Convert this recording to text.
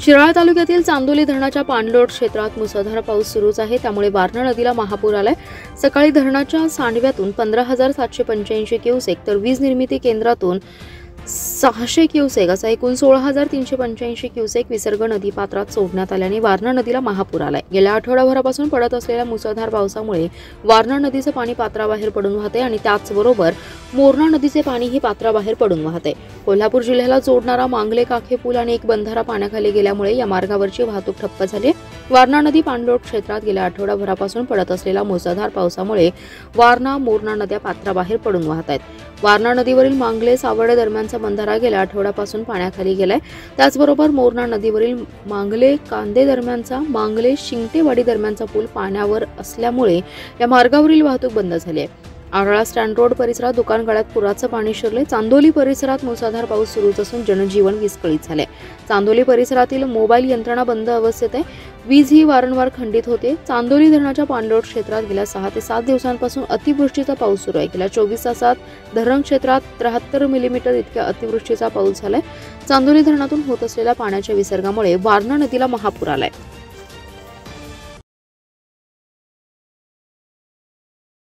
शिराळा तालुक्यातील चांदोली धरणाच्या पाणलोट क्षेत्रात मुसळधार पाऊस सुरूच आहे, त्यामुळे वारणा नदीला महापूर आलाय। सकाळी धरणाच्या सांडव्यातून 15,785 क्युसेक तर वीज निर्मिती केंद्रातून 600 क्युसेक असा एकूण 16,385 क्युसेक विसर्ग नदी पात्रात सोडण्यात आल्याने वारणा नदीला महापूर आलाय। गेल्या आठवडाभरापासून पडत असलेल्या मुसळधार पावसामुळे वारणा नदीचे पाणी पात्राबाहेर पडून वाहते आणि त्याचबरोबर मोरणा नदीचे पाणीही पात्राबाहेर पडून वाहते। कोल्हापूर जिल्ह्याला जोडणारा मांगले काखे पूल आणि एक बंधारा पाण्याखाली गेल्यामुळे या मार्गावरची वाहतूक ठप्प झाली। वारणा नदी पाणलोट क्षेत्रात गेल्या आठवडाभरापासून पडत असलेल्या मुसळधार पावसामुळे वारणा मोरणा नद्या पात्राबाहेर पडून वाहत आहेत। वारणा नदीवरील मांगले सावर्डे दरम्यानचा बंधारा गेल्या आठवड्यापासून पाण्याखाली गेलाय। त्याचबरोबर मोरणा नदीवरील मांगले कांदे दरम्यानचा मांगले शिंगटेवाडी दरम्यानचा पूल पाण्यावर असल्यामुळे या मार्गावरील वाहतूक बंद झाली आहे। आरळा स्टँड रोड परिसरात दुकानगाड्यात पुराचं पाणी शिरले। चांदोली परिसरात मुसळधार पाऊस सुरूच असून जनजीवन विस्कळीत झाले। चांदोली परिसरातील मोबाईल यंत्रणा बंद अवस्थेत आहे। वीज ही वारंवार खंडित होते। चांदोली धरणाच्या पाणलोट क्षेत्रात गेल्या 6 ते 7 दिवसांपासून अतिवृष्टीचा पाऊस सुरू आहे। गेल्या 24 तासात धरण क्षेत्रात 73 मिलीमीटर इतक्या अतिवृष्टीचा पाऊस झालाय। चांदोली धरणातून होत असलेल्या पाण्याच्या विसर्गामुळे वारणा नदीला महापूर आलाय।